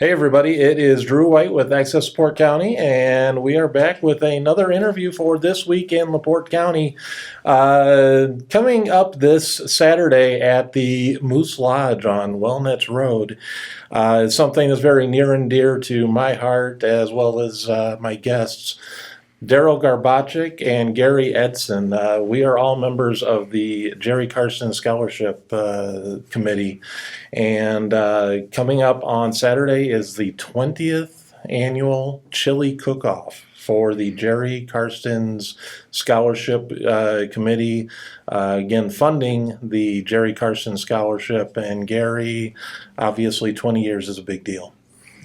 Hey everybody, it is Drew White with Access Support County, and we are back with another interview for this week in LaPorte County. Coming up this Saturday at the Moose Lodge on Wellnut Road. It's something that's very near and dear to my heart as well as my guests. Daryl Garbachik and Gary Edson. We are all members of the Jerry Carson Scholarship Committee. And coming up on Saturday is the 20th annual chili cook-off for the Jerry Carson's Scholarship Committee. Again, funding the Jerry Carson Scholarship. And Gary, obviously 20 years is a big deal.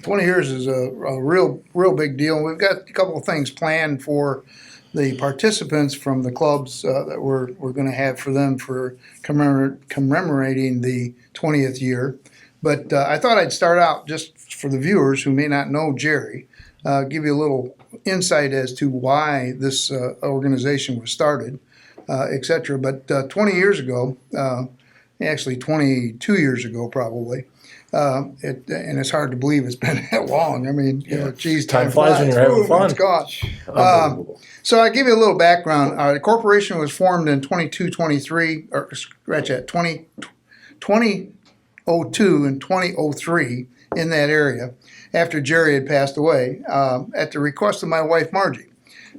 20 years is a real big deal. We've got a couple of things planned for the participants from the clubs that we're going to have for them for commemorating the 20th year. But I thought I'd start out just for the viewers who may not know Jerry, give you a little insight as to why this organization was started, etc. But 20 years ago, actually 22 years ago probably, and it's hard to believe it's been that long. I mean, geez, time flies when you're having fun. It's gone. So I give you a little background. The corporation was formed in 2002 and 2003 in that area after Jerry had passed away at the request of my wife, Margie.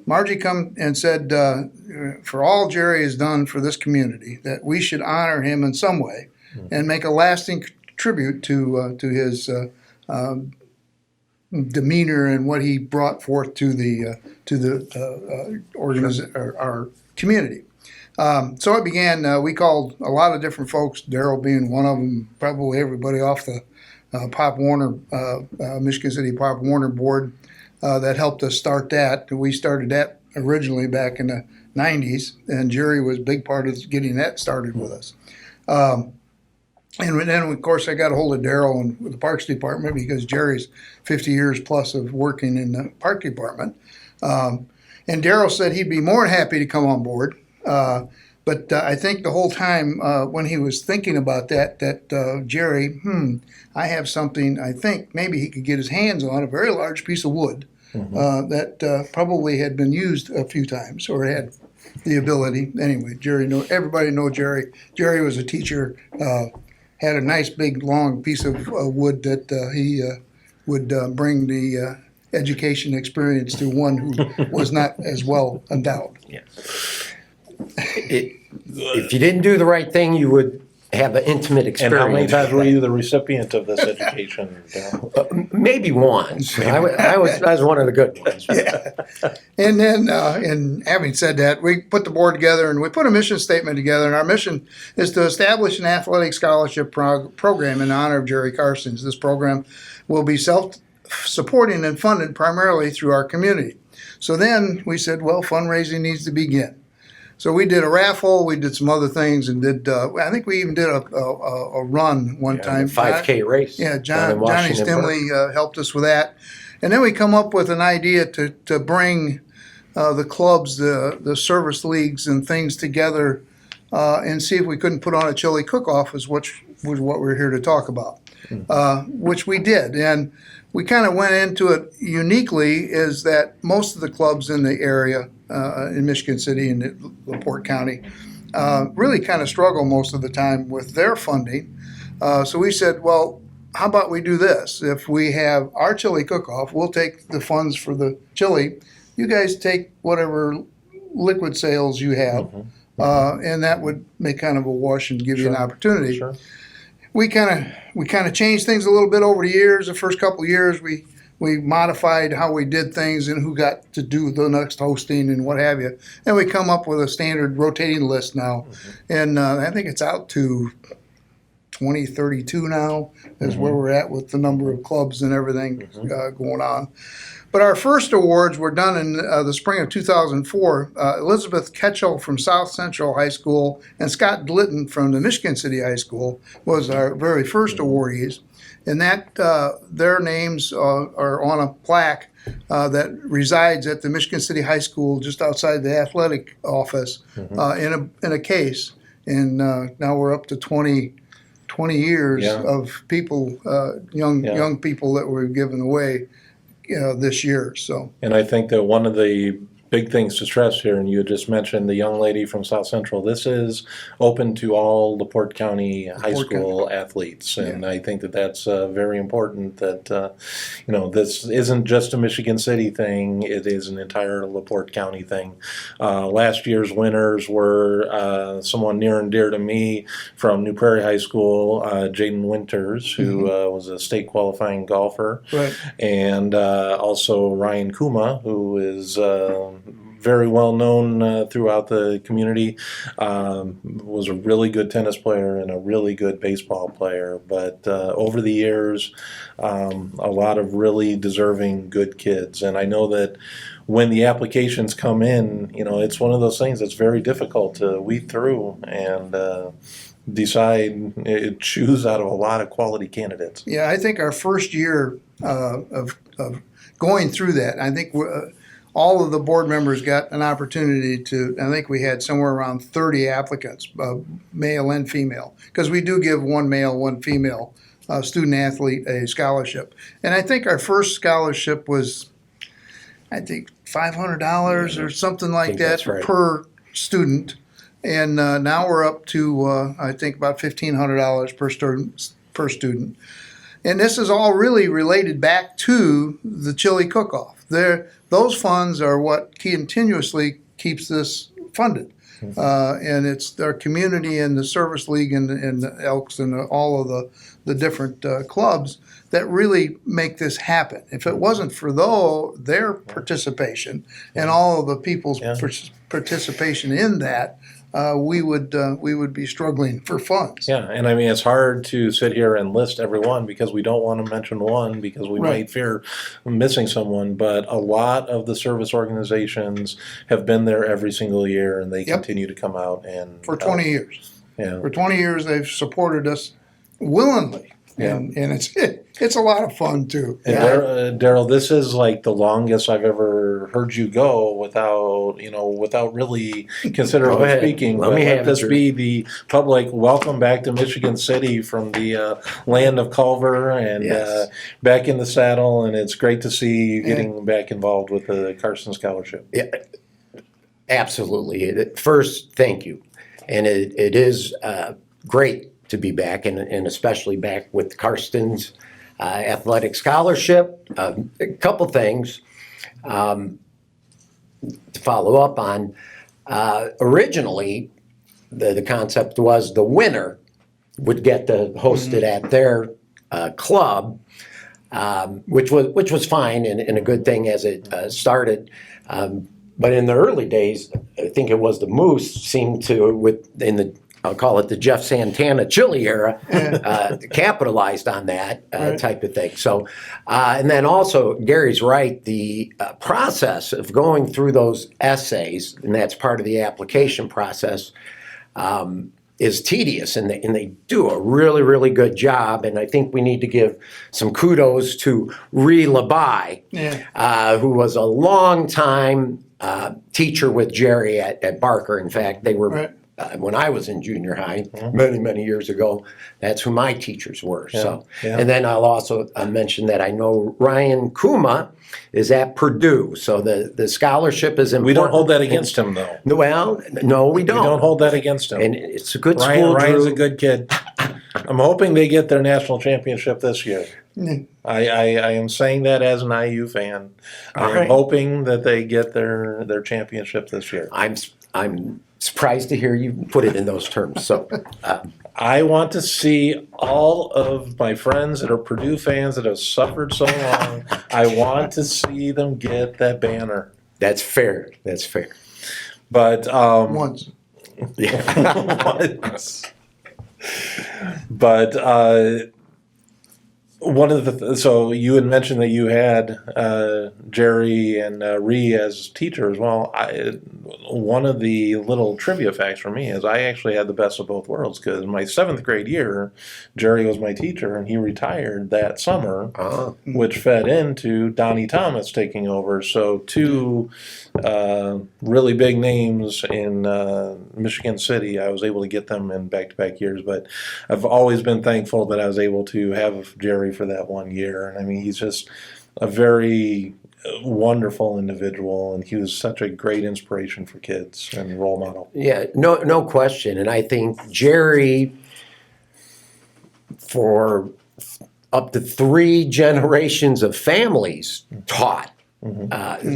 Margie come and said, for all Jerry has done for this community, that we should honor him in some way and make a lasting tribute to his demeanor and what he brought forth to our community. So it began. We called a lot of different folks, Daryl being one of them, probably everybody off the Pop Warner, Michigan City Pop Warner board that helped us start that. We started that originally back in the 90s, and Jerry was a big part of getting that started with us. And then, of course, I got a hold of Daryl and the Parks Department because Jerry's 50 years plus of working in the Park Department. And Daryl said he'd be more than happy to come on board. But I think the whole time when he was thinking about that Jerry, I have something I think maybe he could get his hands on, a very large piece of wood that probably had been used a few times or had the ability. Anyway, everybody know Jerry. Jerry was a teacher. Had a nice big long piece of wood that he would bring the education experience to one who was not as well endowed. Yes. If you didn't do the right thing, you would have an intimate experience. And how many times were you the recipient of this education, Daryl? Maybe once. I was one of the good ones. Yeah. And then, and having said that, we put the board together and we put a mission statement together. And our mission is to establish an athletic scholarship program in honor of Jerry Carson's. This program will be self-supporting and funded primarily through our community. So then we said, well, fundraising needs to begin. So we did a raffle, we did some other things, and I think we even did a run one time. 5K race. Yeah, Johnny Stimley helped us with that. And then we come up with an idea to bring the clubs, the service leagues and things together and see if we couldn't put on a chili cook-off, which was what we're here to talk about, which we did. And we kind of went into it uniquely is that most of the clubs in the area in Michigan City and LaPorte County really kind of struggle most of the time with their funding. So we said, well, how about we do this? If we have our chili cook-off, we'll take the funds for the chili. You guys take whatever liquid sales you have, and that would make kind of a wash and give you an opportunity. Sure. We kind of changed things a little bit over the years. The first couple of years, we modified how we did things and who got to do the next hosting and what have you. And we come up with a standard rotating list now. And I think it's out to 2032 now is where we're at with the number of clubs and everything going on. But our first awards were done in the spring of 2004. Elizabeth Ketchell from South Central High School and Scott Glidden from the Michigan City High School was our very first awardees. And that their names are on a plaque that resides at the Michigan City High School just outside the athletic office in a case. And now we're up to 20 20 years Yeah. of people, young people that we've given away this year. So And I think that one of the big things to stress here, and you had just mentioned the young lady from South Central, this is open to all LaPorte County high LaPorte school athletes. And I think that that's very important that, this isn't just a Michigan City thing, it is an entire LaPorte County thing. Last year's winners were someone near and dear to me from New Prairie High School, Jaden Winters, who was a state qualifying golfer. right. And also Ryan Kuma, who is very well known throughout the community, was a really good tennis player and a really good baseball player. But over the years, a lot of really deserving good kids. And I know that when the applications come in, it's one of those things that's very difficult to weed through and choose out of a lot of quality candidates. Yeah, I think our first year of going through that, I think all of the board members got an opportunity to, I think we had somewhere around 30 applicants, male and female, because we do give one male, one female student athlete a scholarship. And I think our first scholarship was, I think, $500 or something like that that's right. per student. And now we're up to, I think, about $1,500 per student. And this is all really related back to the chili cook-off. Those funds are what continuously keeps this funded. And it's our community and the service league and the Elks and all of the different clubs that really make this happen. If it wasn't for their participation and all of the people's participation in that, we would be struggling for funds. Yeah, and I mean, it's hard to sit here and list everyone because we don't want to mention one because we might fear missing someone. But a lot of the service organizations have been there every single year, and they continue to come out and For 20 years. Yeah. For 20 years, they've supported us willingly. And it's a lot of fun too. And Daryl, this is like the longest I've ever heard you go without really considerably speaking. Let this be the public welcome back to Michigan City from the land of Culver and back in the saddle. And it's great to see you getting back involved with the Carson Scholarship. Yeah, absolutely. First, thank you. And it is great to be back, and especially back with Karsten's athletic scholarship. A couple things to follow up on. Originally, the concept was the winner would get to host it at their club, which was fine and a good thing as it started. But in the early days, I think it was the Moose seemed to, I'll call it the Jeff Santana chili era, capitalized on that type of thing. So, and then also, Gary's right, the process of going through those essays, and that's part of the application process, is tedious, and they do a really, really good job. And I think we need to give some kudos to Ree Labai, who was a long time teacher with Jerry at Barker. In fact, they were when I was in junior high many, many years ago. That's who my teachers were. And then I'll also mention that I know Ryan Kuma is at Purdue, so the scholarship is important. We don't hold that against him, though. Well, no, we don't. We don't hold that against him. And it's a good school. Ryan's a good kid. I'm hoping they get their national championship this year. I am saying that as an IU fan. I'm hoping that they get their championship this year. I'm surprised to hear you put it in those terms. So I want to see all of my friends that are Purdue fans that have suffered so long. I want to see them get that banner. That's fair. That's fair. But Once. Yeah. Once. But One of the so you had mentioned that you had Jerry and Ree as teachers. Well, one of the little trivia facts for me is I actually had the best of both worlds because my seventh grade year, Jerry was my teacher and he retired that summer, which fed into Donnie Thomas taking over. So two really big names in Michigan City. I was able to get them in back-to-back years, but I've always been thankful that I was able to have Jerry for that one year. And I mean, he's just a very wonderful individual, and he was such a great inspiration for kids and role model. Yeah, no question. And I think Jerry, for up to 3 generations of families, taught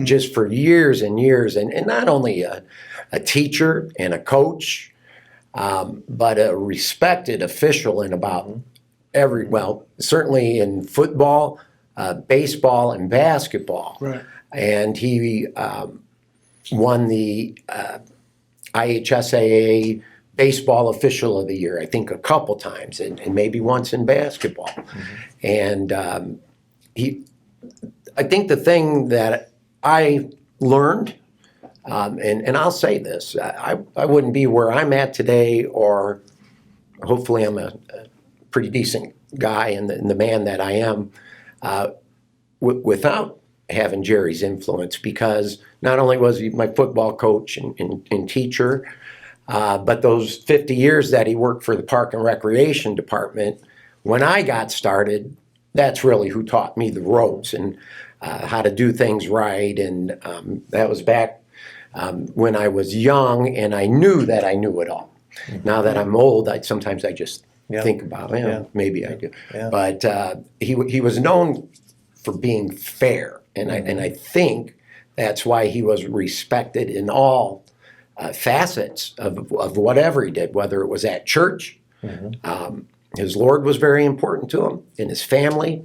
just for years and years, and not only a teacher and a coach, but a respected official in about certainly in football, baseball, and basketball. Right. And he won the IHSAA Baseball Official of the Year, I think a couple times, and maybe once in basketball. And I think the thing that I learned, and I'll say this, I wouldn't be where I'm at today, or hopefully I'm a pretty decent guy and the man that I am, without having Jerry's influence, because not only was he my football coach and teacher, but those 50 years that he worked for the Park and Recreation Department, when I got started, that's really who taught me the ropes and how to do things right. And that was back when I was young and I knew that I knew it all. Now that I'm old, sometimes I just think about, maybe I do. Yeah. But he was known for being fair. And I think that's why he was respected in all facets of whatever he did, whether it was at church. His Lord was very important to him, and his family.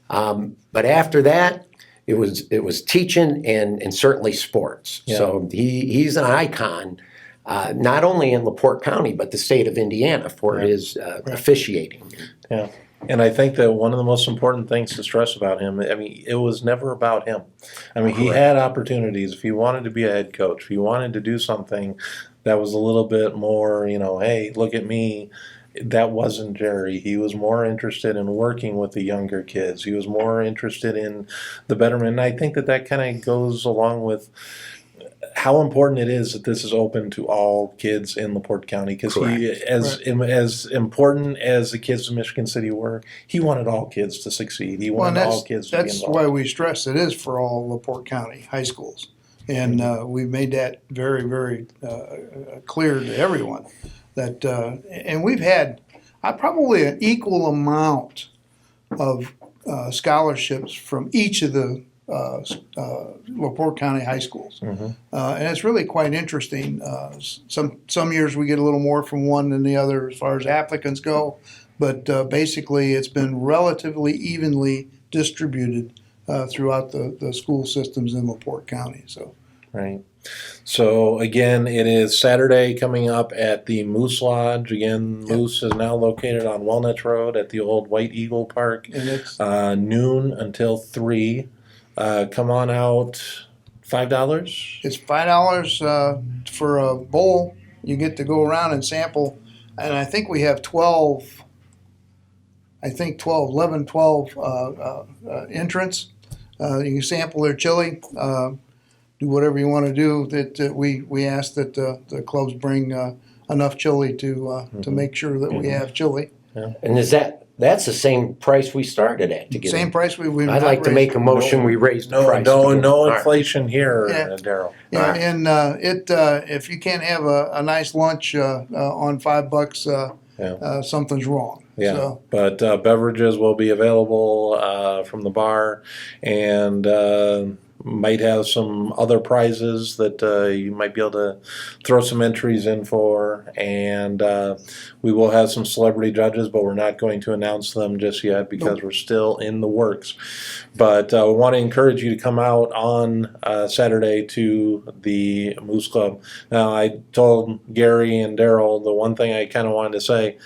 But after that, it was teaching and certainly sports. Yeah. So he's an icon, not only in LaPorte County, but the state of Indiana for his officiating. Yeah. And I think that one of the most important things to stress about him, I mean, it was never about him. I mean, he had opportunities. If he wanted to be a head coach, if he wanted to do something that was a little bit more, hey, look at me, that wasn't Jerry. He was more interested in working with the younger kids. He was more interested in the betterment. And I think that kind of goes along with how important it is that this is open to all kids in LaPorte County, because as important as the kids of Michigan City were, he wanted all kids to succeed. He wanted all kids to be involved. That's why we stress it is for all LaPorte County high schools. And we've made that very, very clear to everyone. That and we've had probably an equal amount of scholarships from each of the LaPorte County high schools, and it's really quite interesting. Some years we get a little more from one than the other as far as applicants go, but basically it's been relatively evenly distributed throughout the school systems in LaPorte County. So. Right. So again, it is Saturday coming up at the Moose Lodge. Again, Moose is now located on Walnut Road at the old White Eagle Park. And it's noon until 3. Come on out. $5. It's $5 for a bowl. You get to go around and sample, and I think we have 12. I think 11, 12 entrants. You can sample their chili. Do whatever you want to do. That we ask that the clubs bring enough chili to make sure that we have chili. Yeah. And that's the same price we started at to get Same in. price we. I'd like to make a motion. We raised the price. No inflation here, Yeah. Daryl. Yeah, and if you can't have a nice lunch on $5, something's wrong. Yeah, So, but beverages will be available from the bar, and might have some other prizes that you might be able to throw some entries in for, and we will have some celebrity judges, but we're not going to announce them just yet because we're still in the works. But we want to encourage you to come out on Saturday to the Moose Club. Now, I told Gary and Daryl the one thing I kind of wanted to say.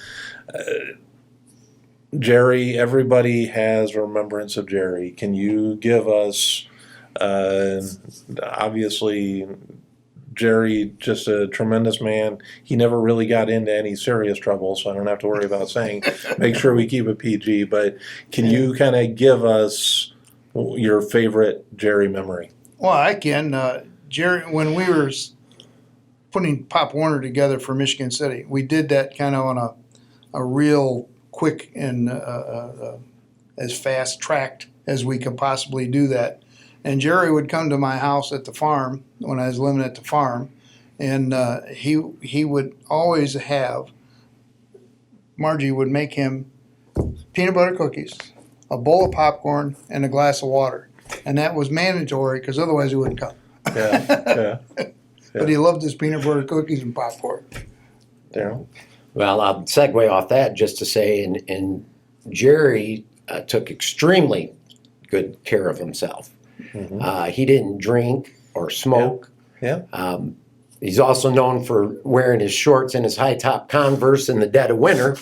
Jerry, everybody has a remembrance of Jerry. Can you give us, obviously, Jerry, just a tremendous man. He never really got into any serious trouble, so I don't have to worry about saying, make sure we keep it PG. But can you kind of give us your favorite Jerry memory? Well, I can. Jerry, when we were putting Pop Warner together for Michigan City, we did that kind of on a real quick and as fast tracked as we could possibly do that. And Jerry would come to my house at the farm when I was living at the farm, and he would always have, Margie would make him peanut butter cookies, a bowl of popcorn, and a glass of water. And that was mandatory because otherwise he wouldn't come. Yeah. But he loved his peanut butter cookies and popcorn. Daryl? Well, I'll segue off that just to say, and Jerry took extremely good care of himself. Mm-hmm. He didn't drink or smoke. Yeah. He's also known for wearing his shorts and his high top Converse in the dead of winter,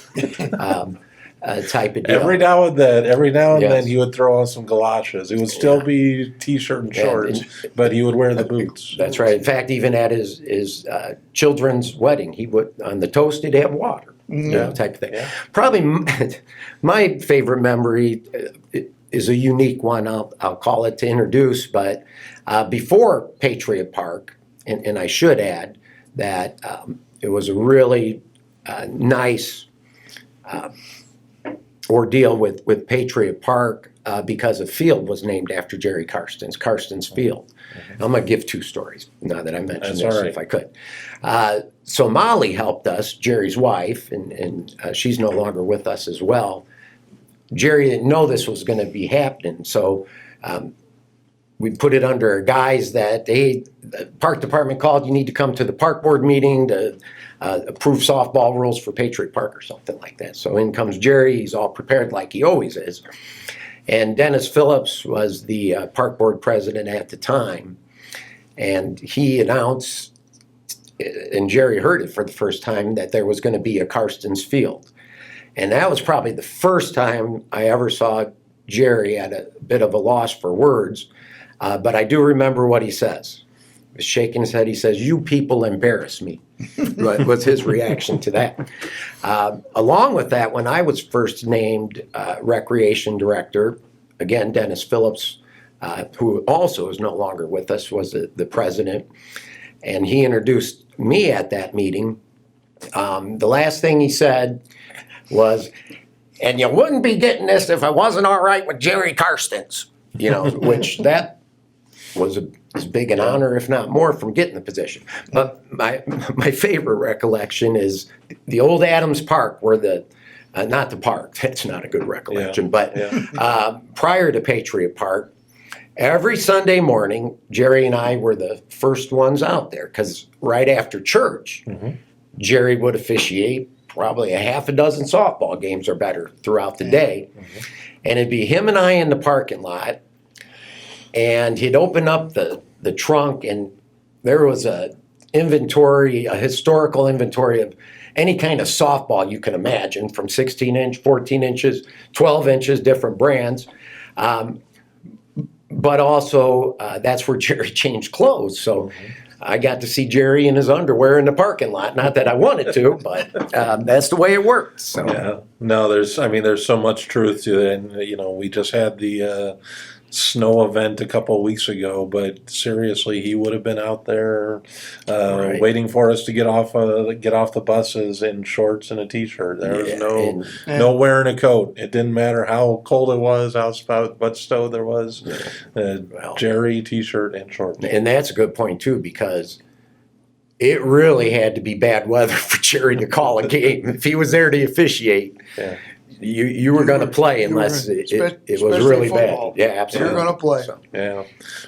type of deal. Every now and then, Yes. then he would throw on some galoshes. It would still be t-shirt and shorts, but he would wear the boots. That's right. In fact, even at his children's wedding, he would, on the toast, he'd have water, type of thing. Yeah. Probably my favorite memory is a unique one. I'll call it to introduce, but before Patriot Park, and I should add that it was a really nice ordeal with Patriot Park because a field was named after Jerry Karsten's Field. Mm-hmm. I'm going to give two stories now that I mentioned That's this, all right. if I could. So Molly helped us, Jerry's wife, and she's no longer with us as well. Jerry didn't know this was going to be happening, so we put it under a guise that the park department called, you need to come to the park board meeting to approve softball rules for Patriot Park or something like that. So in comes Jerry, he's all prepared like he always is. And Dennis Phillips was the park board president at the time, and he announced, and Jerry heard it for the first time, that there was going to be a Karsten's Field. And that was probably the first time I ever saw Jerry at a bit of a loss for words. But I do remember what he says. He was shaking his head. He says, "You people embarrass me." Was his reaction to that. Along with that, when I was first named recreation director, again, Dennis Phillips, who also is no longer with us, was the president. And he introduced me at that meeting. The last thing he said was, "And you wouldn't be getting this if I wasn't all right with Jerry Karsten's," which that was as big an honor, if not more, from getting the position. But my favorite recollection is the old Adams Park, where not the park, that's not a good recollection, but prior to Patriot Park, every Sunday morning, Jerry and I were the first ones out there, because right after church, Jerry would officiate probably a half a dozen softball games or better throughout the day. And it'd be him and I in the parking lot, and he'd open up the trunk, and there was a historical inventory of any kind of softball you can imagine, from 16-inch, 14 inches, 12 inches, different brands. But also, that's where Jerry changed clothes. So I got to see Jerry in his underwear in the parking lot. Not that I wanted to, but that's the way it worked. So. Yeah. No, there's so much truth to it. And, we just had the snow event a couple of weeks ago, but seriously, he would have been out there Right. waiting for us to get off the buses in shorts and a t-shirt. There was no wearing a coat. It didn't matter how cold it was, how much snow there was. Jerry t-shirt and shorts. And that's a good point too, because it really had to be bad weather for Jerry to call a game. If he was there to officiate, you were going to play unless it was really football. bad. Yeah, absolutely. You're going to play. So, Yeah,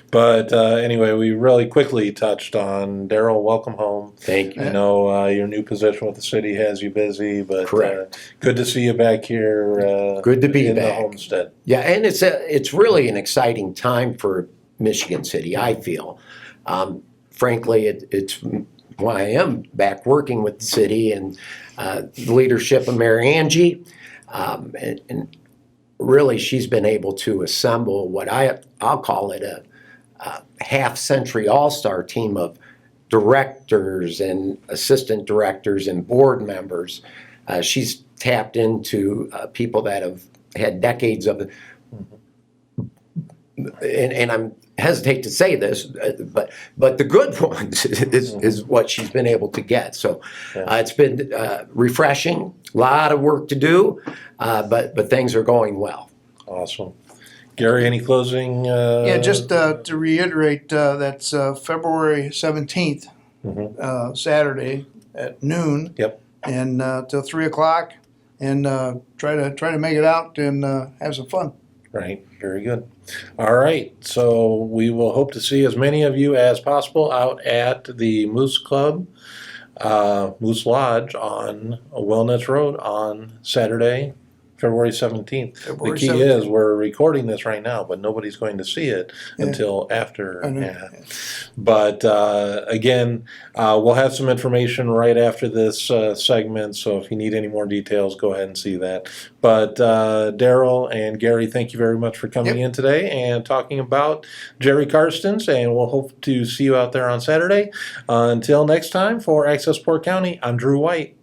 but anyway, we really quickly touched on Daryl. Welcome home. thank you. I know your new position with the city has you busy, but Correct. Good to see you back here. Good to be in back. the homestead. Yeah, and it's really an exciting time for Michigan City, I feel. Frankly, it's why I am back working with the city and the leadership of Mayor Angie. And really, she's been able to assemble what I'll call it a half-century all-star team of directors and assistant directors and board members. She's tapped into people that have had decades of, and I'm hesitate to say this, but the good ones is what she's been able to get. So it's been refreshing. A lot of work to do, but things are going well. Awesome. Gary, any closing? Yeah, just to reiterate, that's February 17th, Saturday at noon. Yep. And till 3 o'clock, and try to make it out and have some fun. Right. Very good. All right. So we will hope to see as many of you as possible out at the Moose Club, Moose Lodge on Wellness Road on Saturday, February 17th. February The key 17th. is we're recording this right now, but nobody's going to see it until after. I know. Yeah. But again, we'll have some information right after this segment, so if you need any more details, go ahead and see that. But Daryl and Gary, thank you very much for coming in today and talking about Jerry Karstens, and we'll hope to see you out there on Saturday. Until next time, for Access Port County, I'm Drew White.